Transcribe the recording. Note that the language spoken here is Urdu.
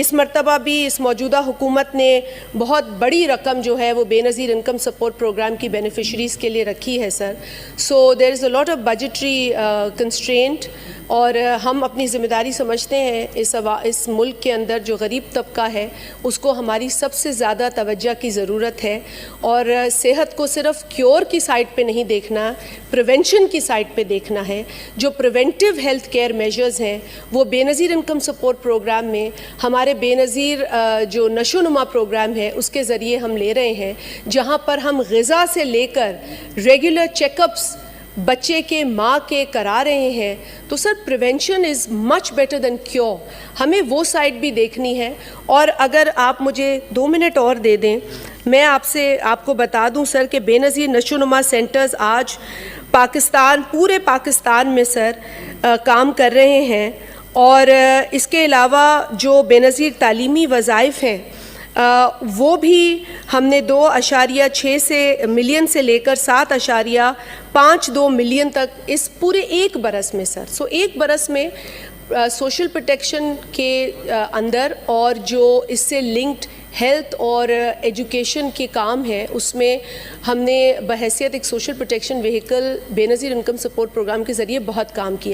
اس مرتبہ بھی اس موجودہ حکومت نے بہت بڑی رقم جو ہے وہ بے نظیر انکم سپورٹ پروگرام کی بینیفیشریز کے لیے رکھی ہے سر. سو دیر از اے لاٹ آف بجٹری کنسٹرینٹ، اور ہم اپنی ذمہ داری سمجھتے ہیں اس ملک کے اندر جو غریب طبقہ ہے اس کو ہماری سب سے زیادہ توجہ کی ضرورت ہے، اور صحت کو صرف کیور کی سائڈ پہ نہیں دیکھنا، پریونشن کی سائڈ پہ دیکھنا ہے. جو پریونٹیو ہیلتھ کیئر میجرز ہیں وہ بے نظیر انکم سپورٹ پروگرام میں ہمارے بے نظیر جو نشو و نما پروگرام ہے اس کے ذریعے ہم لے رہے ہیں، جہاں پر ہم غذا سے لے کر ریگولر چیک اپس بچے کے ماں کے کرا رہے ہیں. تو sir prevention is much better than cure. ہمیں وہ سائڈ بھی دیکھنی ہے. اور اگر آپ مجھے 2 منٹ اور دے دیں، میں آپ کو بتا دوں سر کہ بے نظیر نشو و نما سینٹرز آج پورے پاکستان میں سر کام کر رہے ہیں. اور اس کے علاوہ جو بے نظیر تعلیمی وظائف ہیں وہ بھی ہم نے 2.6 ملین سے لے کر 7.52 ملین تک اس پورے 1 برس میں سر. سو 1 برس میں سوشل پروٹیکشن کے اندر اور جو اس سے لنکڈ ہیلتھ اور ایجوکیشن کے کام ہے اس میں ہم نے بحیثیت ایک سوشل پروٹیکشن وہیکل بے نظیر انکم سپورٹ پروگرام کے ذریعے بہت کام کیا.